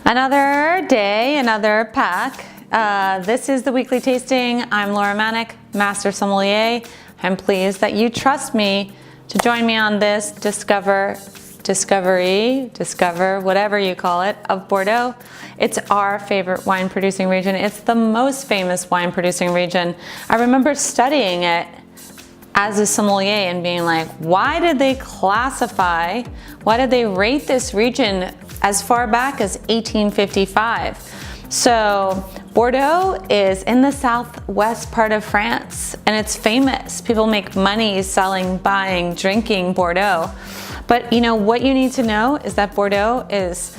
Another day, another pack. This is the weekly tasting. I'm Laura Maniec, Master Sommelier. I'm pleased that you trust me to join me on this discover, whatever you call it, of Bordeaux. It's our favorite wine producing region. It's the most famous wine producing region. I remember studying it as a sommelier and being like, why did they rate this region as far back as 1855? So Bordeaux is in the southwest part of France, and it's famous. People make money selling, buying, drinking Bordeaux. But you know what you need to know is that Bordeaux is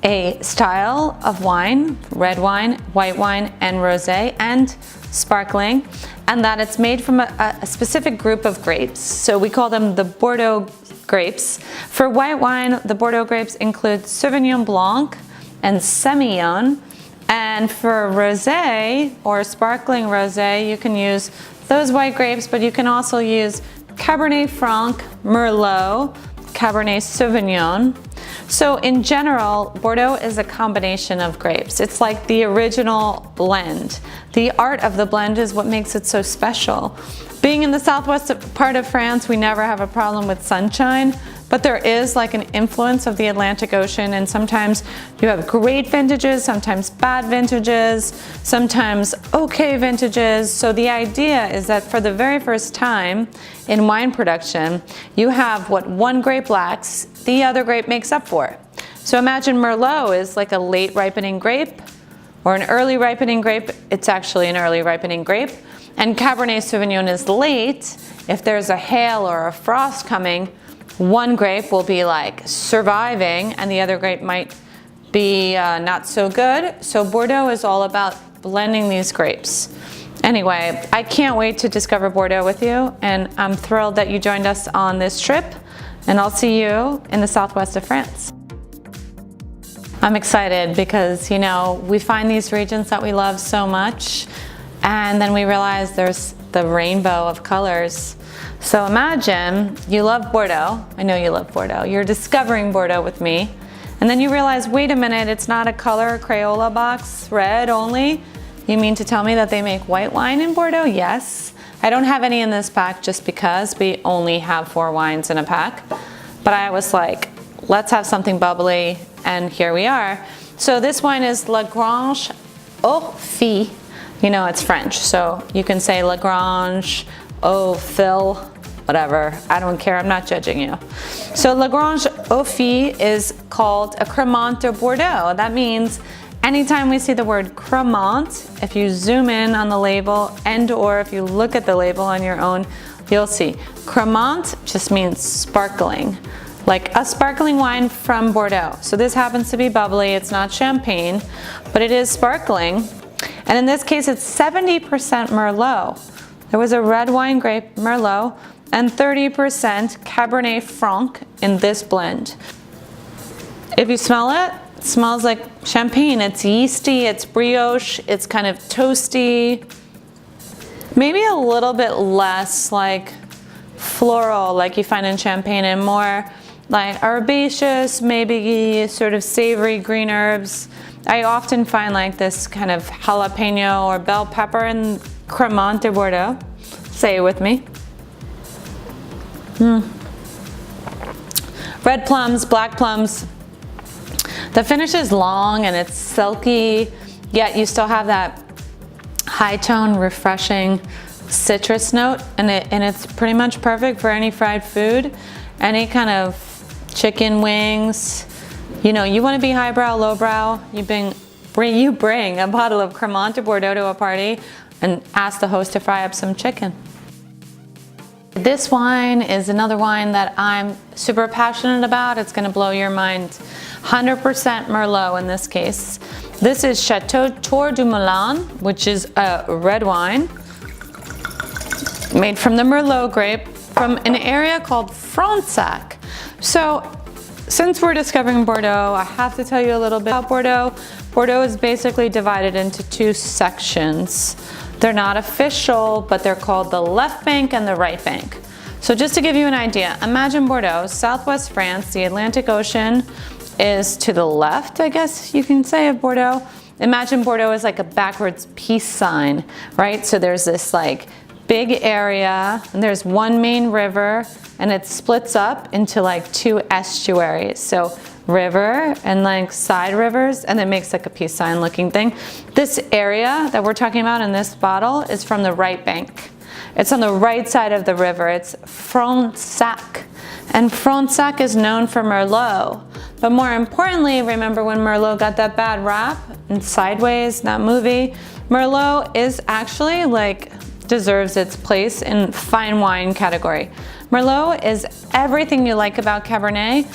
a style of wine, red wine, white wine, and rosé, and sparkling, and that it's made from a specific group of grapes. So we call them the Bordeaux grapes. For white wine, the Bordeaux grapes include Sauvignon Blanc and Semillon. And for rosé or sparkling rosé, you can use those white grapes, but you can also use Cabernet Franc, Merlot, Cabernet Sauvignon. So in general, Bordeaux is a combination of grapes. It's like the original blend. The art of the blend is what makes it so special. Being in the southwest part of France, we never have a problem with sunshine, but there is like an influence of the Atlantic Ocean, and sometimes you have great vintages, sometimes bad vintages, sometimes okay vintages. So the idea is that for the very first time in wine production, you have what one grape lacks, the other grape makes up for. So imagine Merlot is like a late ripening grape or an early ripening grape. It's actually an early ripening grape. And Cabernet Sauvignon is late. If there's a hail or a frost coming, one grape will be like surviving and the other grape might be not so good. So Bordeaux is all about blending these grapes. Anyway, I can't wait to discover Bordeaux with you, and I'm thrilled that you joined us on this trip, and I'll see you in the southwest of France. I'm excited because, you know, we find these regions that we love so much, and then we realize there's the rainbow of colors. So imagine you love Bordeaux. I know you love Bordeaux. You're discovering Bordeaux with me. And then you realize, wait a minute, it's not a color Crayola box, red only. You mean to tell me that they make white wine in Bordeaux? Yes. I don't have any in this pack just because we only have 4 wines in a pack. But I was like, let's have something bubbly, and here we are. So this wine is La Grange aux Filles. You know, it's French, so you can say La Grange, oh, Phil, whatever. I don't care, I'm not judging you. So La Grange aux Filles is called a Crémant de Bordeaux. That means anytime we see the word Crémant, if you zoom in on the label and or if you look at the label on your own, you'll see Crémant just means sparkling, like a sparkling wine from Bordeaux. So this happens to be bubbly, it's not champagne, but it is sparkling. And in this case, it's 70% Merlot. There was a red wine grape, Merlot, and 30% Cabernet Franc in this blend. If you smell it, it smells like champagne. It's yeasty, it's brioche, it's kind of toasty. Maybe a little bit less like floral like you find in champagne, and more like herbaceous, maybe sort of savory green herbs. I often find like this kind of jalapeno or bell pepper in Crémant de Bordeaux. Say it with me. Red plums, black plums. The finish is long and it's silky, yet you still have that high tone, refreshing citrus note, and it's pretty much perfect for any fried food, any kind of chicken wings. You know, you want to be highbrow, lowbrow, you bring a bottle of Crémant de Bordeaux to a party and ask the host to fry up some chicken. This wine is another wine that I'm super passionate about. It's going to blow your mind. 100% Merlot in this case. This is Chateau du Moulin, which is a red wine made from the Merlot grape from an area called Fronsac. So since we're discovering Bordeaux, I have to tell you a little bit about Bordeaux. Bordeaux is basically divided into 2 sections. They're not official, but they're called the left bank and the right bank. So just to give you an idea, imagine Bordeaux, southwest France, the Atlantic Ocean is to the left, I guess you can say, of Bordeaux. Imagine Bordeaux is like a backwards peace sign, right? So there's this like big area, and there's one main river, and it splits up into like two estuaries. So river and like side rivers, and it makes like a peace sign looking thing. This area that we're talking about in this bottle is from the right bank. It's on the right side of the river. It's Fronsac. And Fronsac is known for Merlot. But more importantly, remember when Merlot got that bad rap in Sideways, that movie? Merlot is actually like, deserves its place in fine wine category. Merlot is everything you like about Cabernet,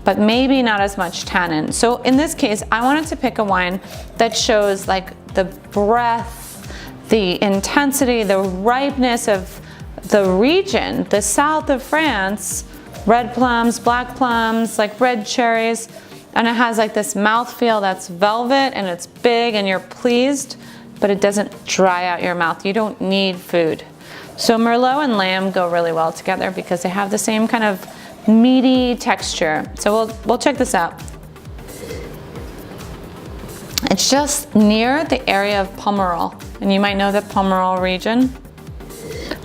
but maybe not as much tannin. So in this case, I wanted to pick a wine that shows like the breadth, the intensity, the ripeness of the region, the south of France, red plums, black plums, like red cherries, and it has like this mouthfeel that's velvet and it's big and you're pleased, but it doesn't dry out your mouth. You don't need food. So Merlot and lamb go really well together because they have the same kind of meaty texture. So we'll check this out. It's just near the area of Pomerol, and you might know the Pomerol region.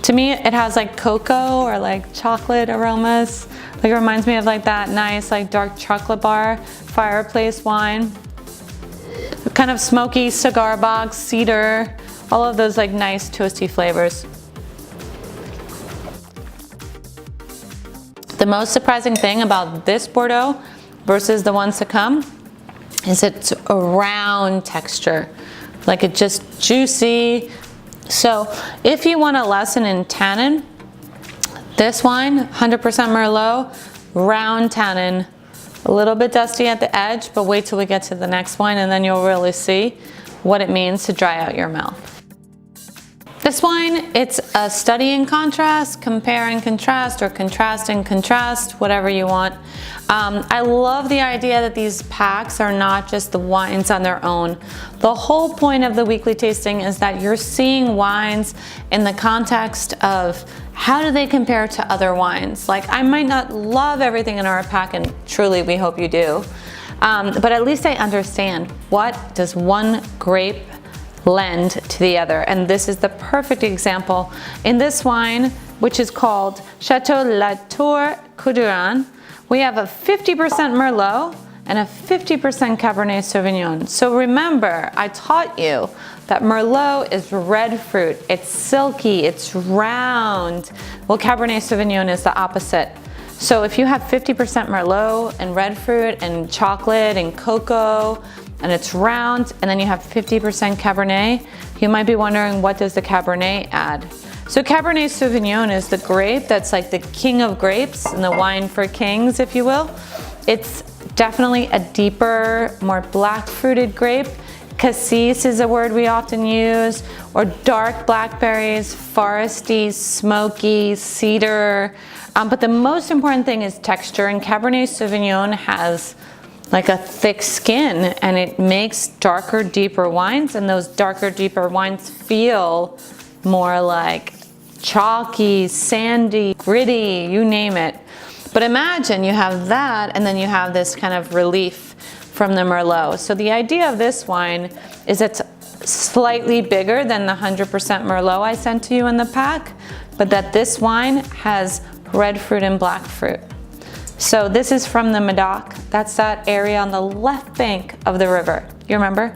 To me, it has like cocoa or like chocolate aromas. Like it reminds me of like that nice like dark chocolate bar fireplace wine. Kind of smoky cigar box, cedar, all of those like nice toasty flavors. The most surprising thing about this Bordeaux versus the ones to come is it's a round texture. Like it's just juicy. So if you want a lesson in tannin, this wine, 100% Merlot, round tannin, a little bit dusty at the edge, but wait till we get to the next wine and then you'll really see what it means to dry out your mouth. This wine, it's a study in contrast, compare and contrast, or contrast and contrast, whatever you want. I love the idea that these packs are not just the wines on their own. The whole point of the weekly tasting is that you're seeing wines in the context of how do they compare to other wines. Like I might not love everything in our pack, and truly we hope you do, but at least I understand what does one grape lend to the other. And this is the perfect example. In this wine, which is called Chateau La Tour Cordouan, we have a 50% Merlot and a 50% Cabernet Sauvignon. So remember, I taught you that Merlot is red fruit. It's silky, it's round. Well, Cabernet Sauvignon is the opposite. So if you have 50% Merlot and red fruit and chocolate and cocoa, and it's round, and then you have 50% Cabernet, you might be wondering, what does the Cabernet add? So Cabernet Sauvignon is the grape that's like the king of grapes and the wine for kings, if you will. It's definitely a deeper, more black fruited grape. Cassis is a word we often use, or dark blackberries, foresty, smoky, cedar. But the most important thing is texture, and Cabernet Sauvignon has like a thick skin, and it makes darker, deeper wines, and those darker, deeper wines feel more like chalky, sandy, gritty, you name it. But imagine you have that, and then you have this kind of relief from the Merlot. So the idea of this wine is it's slightly bigger than the 100% Merlot I sent to you in the pack, but that this wine has red fruit and black fruit. So this is from the Médoc. That's that area on the left bank of the river. You remember?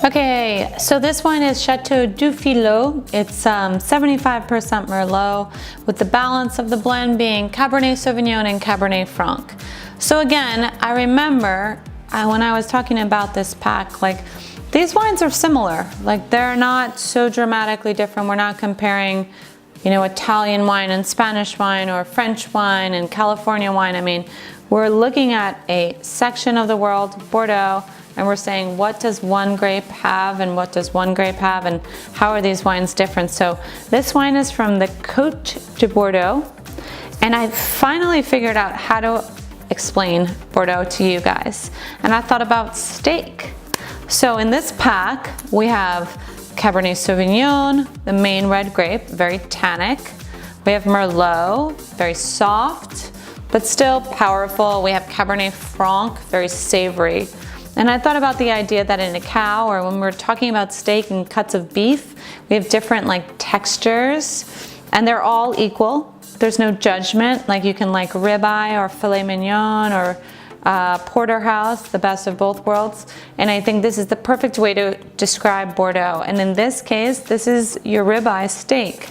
Okay, so this wine is Chateau Dufilhot. It's 75% Merlot, with the balance of the blend being Cabernet Sauvignon and Cabernet Franc. So again, I remember when I was talking about this pack, like these wines are similar. Like they're not so dramatically different. We're not comparing, you know, Italian wine and Spanish wine, or French wine and California wine. I mean, we're looking at a section of the world, Bordeaux, and we're saying, what does one grape have and what does one grape have, and how are these wines different? So this wine is from the Côtes de Bordeaux, and I finally figured out how to explain Bordeaux to you guys. And I thought about steak. So in this pack, we have Cabernet Sauvignon, the main red grape, very tannic. We have Merlot, very soft, but still powerful. We have Cabernet Franc, very savory. And I thought about the idea that in a cow, or when we're talking about steak and cuts of beef, we have different like textures, and they're all equal. There's no judgment, like you can like ribeye or filet mignon or porterhouse, the best of both worlds. And I think this is the perfect way to describe Bordeaux. And in this case, this is your ribeye steak.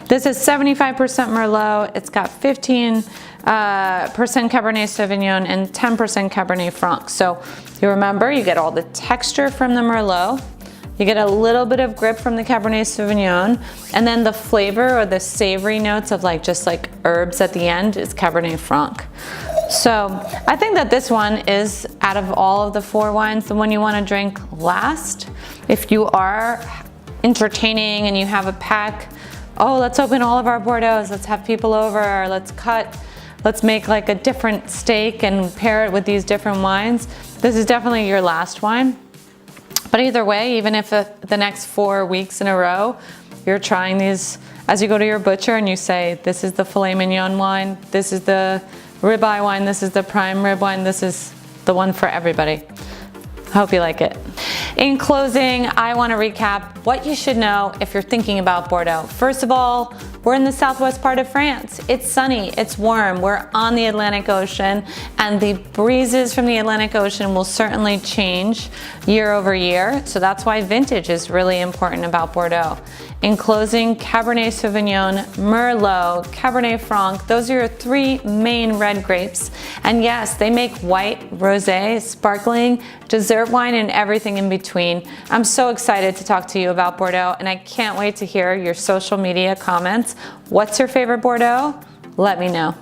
This is 75% Merlot. It's got 15% Cabernet Sauvignon and 10% Cabernet Franc. So you remember, you get all the texture from the Merlot, you get a little bit of grip from the Cabernet Sauvignon, and then the flavor or the savory notes of like just like herbs at the end is Cabernet Franc. So I think that this one is, out of all of the 4 wines, the one you want to drink last. If you are entertaining and you have a pack, oh, let's open all of our Bordeaux, let's have people over, or let's make like a different steak and pair it with these different wines. This is definitely your last wine. But either way, even if the next 4 weeks in a row, you're trying these, as you go to your butcher and you say, this is the filet mignon wine, this is the ribeye wine, this is the prime rib wine, this is the one for everybody. I hope you like it. In closing, I want to recap what you should know if you're thinking about Bordeaux. First of all, we're in the southwest part of France. It's sunny, it's warm, we're on the Atlantic Ocean, and the breezes from the Atlantic Ocean will certainly change year over year. So that's why vintage is really important about Bordeaux. In closing, Cabernet Sauvignon, Merlot, Cabernet Franc, those are your 3 main red grapes. And yes, they make white, rosé, sparkling, dessert wine, and everything in between. I'm so excited to talk to you about Bordeaux, and I can't wait to hear your social media comments. What's your favorite Bordeaux? Let me know.